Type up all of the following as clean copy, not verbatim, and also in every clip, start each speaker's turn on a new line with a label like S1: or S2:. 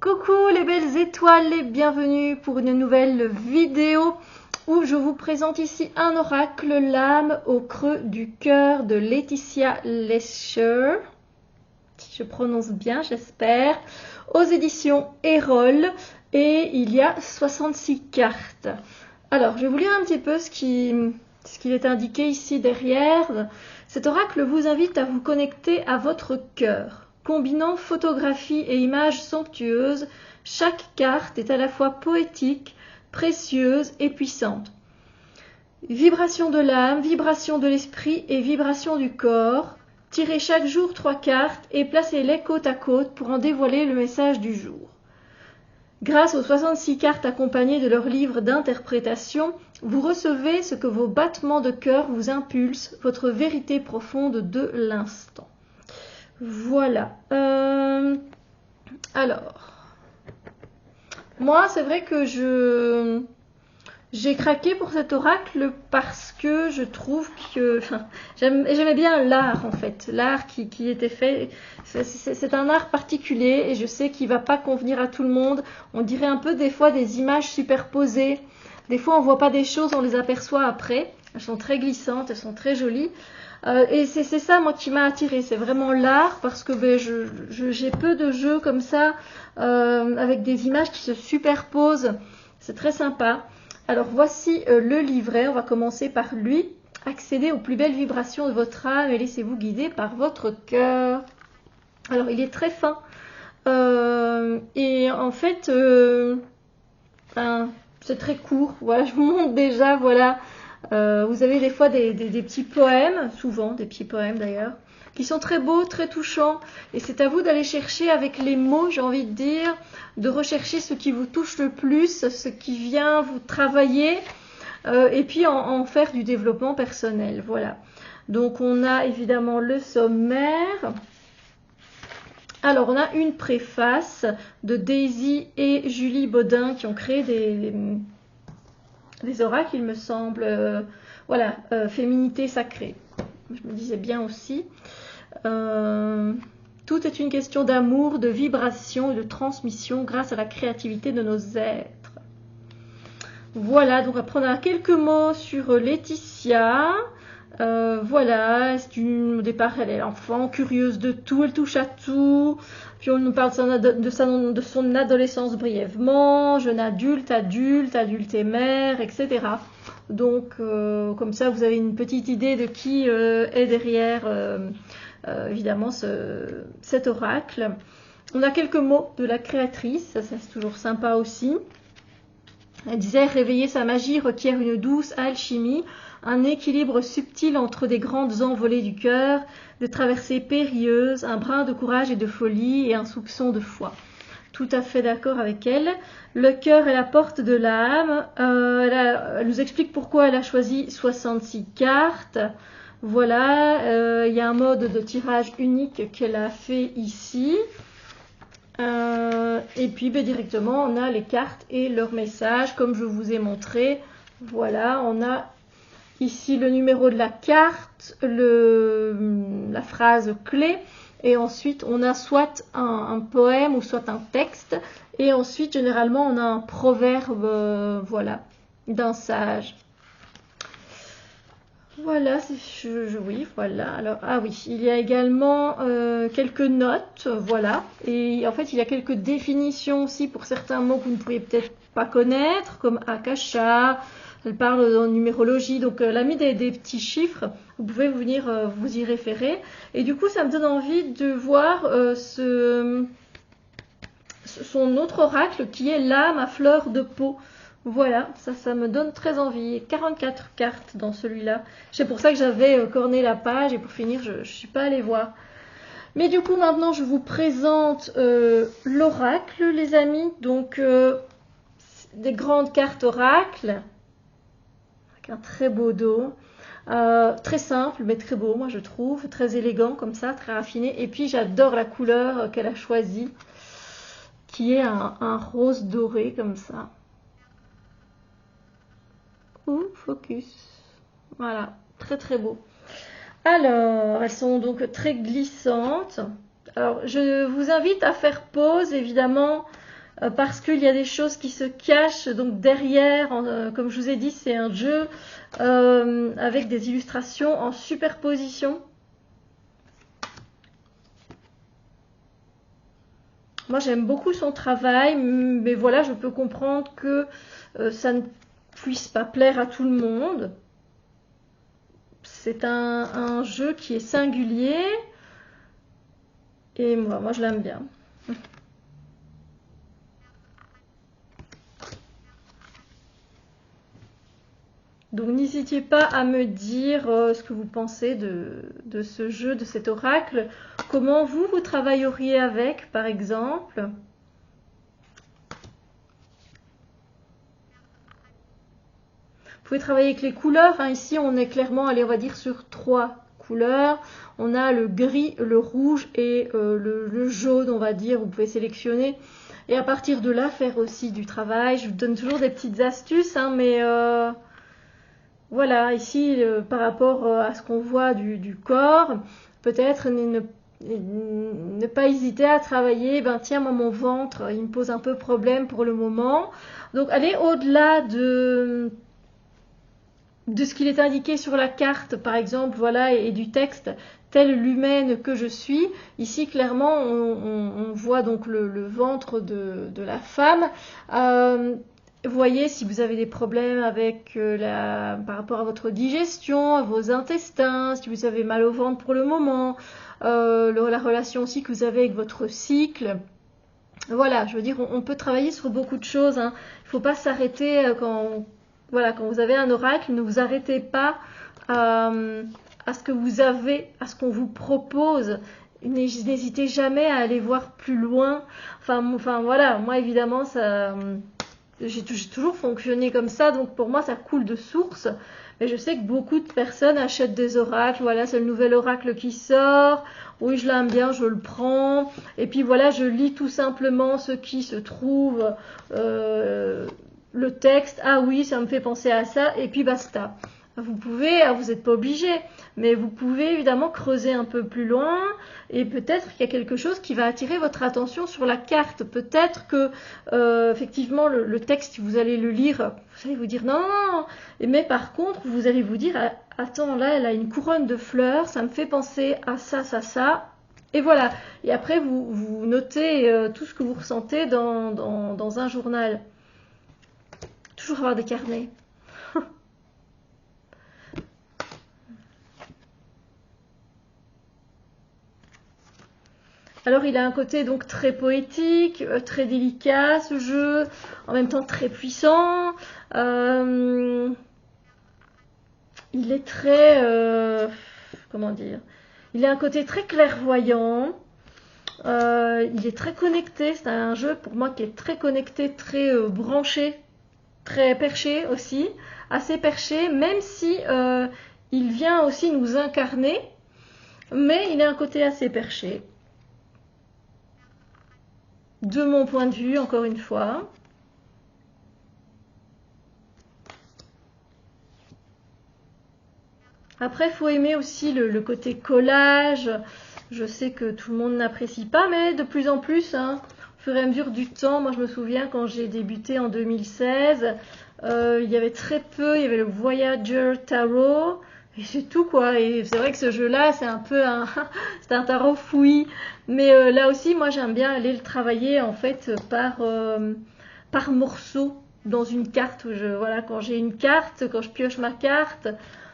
S1: Coucou les belles étoiles et bienvenue pour une nouvelle vidéo où je vous présente ici un oracle, l'âme au creux du cœur de Laetitia Lesher, si je prononce bien j'espère, aux éditions Erol, et il y a 66 cartes. Alors je vais vous lire un petit peu ce qu'il est indiqué ici derrière. Cet oracle vous invite à vous connecter à votre cœur. Combinant photographie et images somptueuses, chaque carte est à la fois poétique, précieuse et puissante. Vibration de l'âme, vibration de l'esprit et vibration du corps. Tirez chaque jour 3 cartes et placez-les côte à côte pour en dévoiler le message du jour. Grâce aux 66 cartes accompagnées de leur livre d'interprétation, vous recevez ce que vos battements de cœur vous impulsent, votre vérité profonde de l'instant. Voilà. Alors, moi, c'est vrai que j'ai craqué pour cet oracle parce que je trouve que j'aimais bien l'art en fait, l'art qui était fait. C'est un art particulier et je sais qu'il ne va pas convenir à tout le monde. On dirait un peu des fois des images superposées. Des fois, on ne voit pas des choses, on les aperçoit après. Elles sont très glissantes, elles sont très jolies. Et c'est ça moi qui m'a attirée, c'est vraiment l'art parce que j'ai peu de jeux comme ça avec des images qui se superposent, c'est très sympa. Alors voici le livret, on va commencer par lui. Accédez aux plus belles vibrations de votre âme et laissez-vous guider par votre cœur. Alors il est très fin et en fait c'est très court, voilà, je vous montre déjà, voilà. Vous avez des fois des petits poèmes, souvent des petits poèmes d'ailleurs, qui sont très beaux, très touchants. Et c'est à vous d'aller chercher avec les mots, j'ai envie de dire, de rechercher ce qui vous touche le plus, ce qui vient vous travailler, et puis en faire du développement personnel. Voilà. Donc on a évidemment le sommaire. Alors on a une préface de Daisy et Julie Baudin qui ont créé des oracles, il me semble, voilà, féminité sacrée. Je me disais bien aussi. Tout est une question d'amour, de vibration et de transmission grâce à la créativité de nos êtres. Voilà, donc après on a quelques mots sur Laetitia. Voilà, au départ elle est enfant, curieuse de tout, elle touche à tout. Puis on nous parle de son adolescence brièvement, jeune adulte, adulte et mère, etc. Donc comme ça vous avez une petite idée de qui est derrière évidemment cet oracle. On a quelques mots de la créatrice, ça c'est toujours sympa aussi. Elle disait réveiller sa magie requiert une douce alchimie, un équilibre subtil entre des grandes envolées du cœur, des traversées périlleuses, un brin de courage et de folie et un soupçon de foi. Tout à fait d'accord avec elle. Le cœur est la porte de l'âme. Elle nous explique pourquoi elle a choisi 66 cartes. Voilà, il y a un mode de tirage unique qu'elle a fait ici. Et puis directement on a les cartes et leur message comme je vous ai montré. Voilà, on a ici le numéro de la carte, la phrase clé, et ensuite on a soit un poème ou soit un texte, et ensuite généralement on a un proverbe, voilà, d'un sage. Voilà, oui, voilà. Alors, ah oui, il y a également quelques notes, voilà. Et en fait, il y a quelques définitions aussi pour certains mots que vous ne pourriez peut-être pas connaître, comme akasha. Elle parle en numérologie, donc elle a mis des petits chiffres. Vous pouvez venir vous y référer. Et du coup, ça me donne envie de voir son autre oracle qui est l'âme à fleur de peau. Voilà, ça me donne très envie. 44 cartes dans celui-là. C'est pour ça que j'avais corné la page et pour finir, je ne suis pas allée voir. Mais du coup, maintenant, je vous présente l'oracle, les amis. Donc, des grandes cartes oracle avec un très beau dos. Très simple, mais très beau, moi je trouve. Très élégant comme ça, très raffiné. Et puis, j'adore la couleur qu'elle a choisie, qui est un rose doré comme ça. Focus. Voilà, très très beau. Alors, elles sont donc très glissantes. Alors, je vous invite à faire pause, évidemment, parce qu'il y a des choses qui se cachent donc derrière. Comme je vous ai dit, c'est un jeu avec des illustrations en superposition. Moi, j'aime beaucoup son travail, mais voilà, je peux comprendre que ça ne puisse pas plaire à tout le monde. C'est un jeu qui est singulier et moi je l'aime bien. Donc n'hésitez pas à me dire ce que vous pensez de ce jeu, de cet oracle. Comment vous travailleriez avec, par exemple. Vous pouvez travailler avec les couleurs. Hein. Ici, on est clairement, allez, on va dire sur 3 couleurs. On a le gris, le rouge et le jaune, on va dire. Vous pouvez sélectionner. Et à partir de là, faire aussi du travail. Je vous donne toujours des petites astuces, hein, mais voilà, ici, par rapport à ce qu'on voit du corps, peut-être ne pas hésiter à travailler. Ben tiens, moi, mon ventre, il me pose un peu problème pour le moment. Donc, aller au-delà de ce qu'il est indiqué sur la carte, par exemple, voilà, et du texte, telle l'humaine que je suis. Ici, clairement, on voit donc le ventre de la femme. Voyez si vous avez des problèmes avec par rapport à votre digestion, à vos intestins, si vous avez mal au ventre pour le moment, la relation aussi que vous avez avec votre cycle. Voilà, je veux dire, on peut travailler sur beaucoup de choses. Hein. Il ne faut pas s'arrêter quand vous avez un oracle, ne vous arrêtez pas à ce que vous avez, à ce qu'on vous propose. N'hésitez jamais à aller voir plus loin. Enfin voilà, moi évidemment, j'ai toujours fonctionné comme ça, donc pour moi ça coule de source. Mais je sais que beaucoup de personnes achètent des oracles. Voilà, c'est le nouvel oracle qui sort. Oui, je l'aime bien, je le prends. Et puis voilà, je lis tout simplement ce qui se trouve, le texte. Ah oui, ça me fait penser à ça. Et puis basta. Vous n'êtes pas obligé, mais vous pouvez évidemment creuser un peu plus loin et peut-être qu'il y a quelque chose qui va attirer votre attention sur la carte. Peut-être que effectivement le texte, vous allez le lire, vous allez vous dire non, mais par contre vous allez vous dire attends, là elle a une couronne de fleurs, ça me fait penser à ça, ça, ça. Et voilà. Et après vous notez tout ce que vous ressentez dans un journal. Toujours avoir des carnets. Alors il a un côté donc très poétique, très délicat ce jeu, en même temps très puissant. Il est très, comment dire, il a un côté très clairvoyant. Il est très connecté. C'est un jeu pour moi qui est très connecté, très branché, très perché aussi, assez perché, même si il vient aussi nous incarner, mais il a un côté assez perché. De mon point de vue, encore une fois. Après, il faut aimer aussi le côté collage. Je sais que tout le monde n'apprécie pas, mais de plus en plus, hein, au fur et à mesure du temps, moi je me souviens quand j'ai débuté en 2016, il y avait très peu, il y avait le Voyager Tarot, et c'est tout quoi. Et c'est vrai que ce jeu-là, c'est un peu c'est un tarot fouillis. Mais là aussi, moi j'aime bien aller le travailler en fait par morceaux dans une carte. Voilà, quand j'ai une carte, quand je pioche ma carte,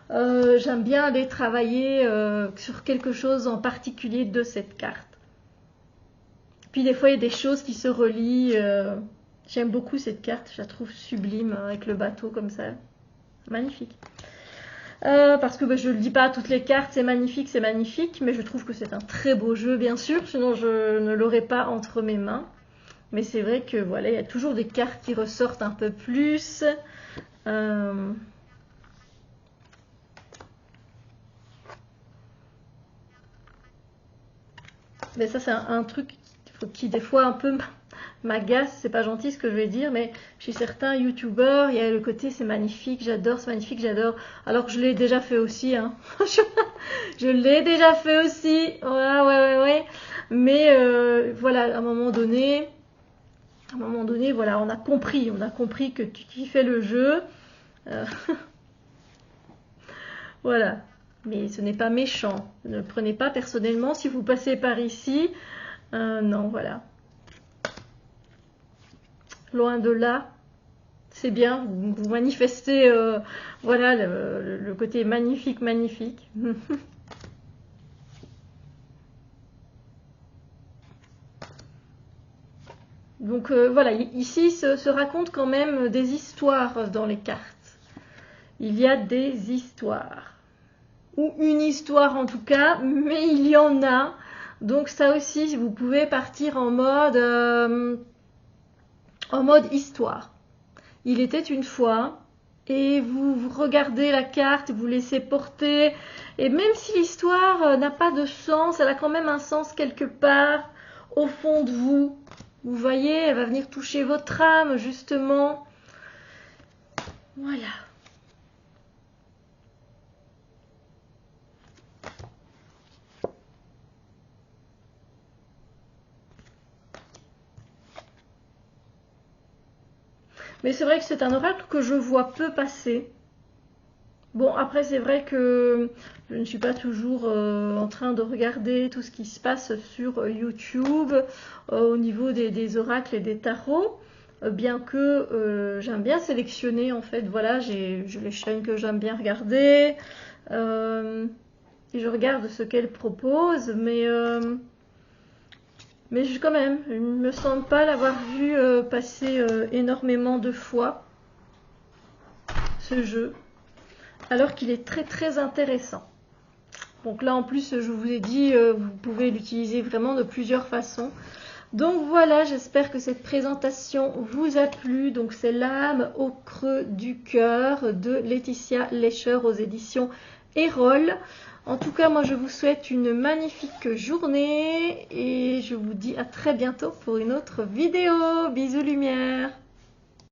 S1: j'aime bien aller travailler sur quelque chose en particulier de cette carte. Puis des fois, il y a des choses qui se relient. J'aime beaucoup cette carte, je la trouve sublime avec le bateau comme ça. Magnifique. Parce que je ne le dis pas, toutes les cartes c'est magnifique, mais je trouve que c'est un très beau jeu bien sûr, sinon je ne l'aurais pas entre mes mains. Mais c'est vrai que voilà, il y a toujours des cartes qui ressortent un peu plus. Mais ça c'est un truc qui des fois un peu m'agace, c'est pas gentil ce que je vais dire, mais chez certains youtubeurs, il y a le côté c'est magnifique, j'adore, c'est magnifique, j'adore. Alors que je l'ai déjà fait aussi, hein. Je l'ai déjà fait aussi, ouais. Mais voilà, à un moment donné, À un moment donné, voilà, on a compris que tu kiffais le jeu. Voilà. Mais ce n'est pas méchant. Ne le prenez pas personnellement si vous passez par ici. Non, voilà. Loin de là. C'est bien, vous manifestez voilà, le côté magnifique, magnifique. Donc voilà, ici se racontent quand même des histoires dans les cartes. Il y a des histoires. Ou une histoire en tout cas, mais il y en a. Donc ça aussi, vous pouvez partir en mode histoire. Il était une fois, et vous regardez la carte, vous laissez porter, et même si l'histoire n'a pas de sens, elle a quand même un sens quelque part au fond de vous. Vous voyez, elle va venir toucher votre âme, justement. Voilà. Mais c'est vrai que c'est un oracle que je vois peu passer. Bon, après, c'est vrai que je ne suis pas toujours en train de regarder tout ce qui se passe sur YouTube au niveau des oracles et des tarots, bien que j'aime bien sélectionner, en fait. Voilà, j'ai les chaînes que j'aime bien regarder, et je regarde ce qu'elles proposent, mais quand même, je ne me sens pas l'avoir vu passer énormément de fois, ce jeu. Alors qu'il est très très intéressant. Donc là en plus je vous ai dit, vous pouvez l'utiliser vraiment de plusieurs façons. Donc voilà, j'espère que cette présentation vous a plu. Donc c'est l'âme au creux du cœur de Laetitia Lescher aux éditions Erol. En tout cas, moi je vous souhaite une magnifique journée et je vous dis à très bientôt pour une autre vidéo. Bisous lumière.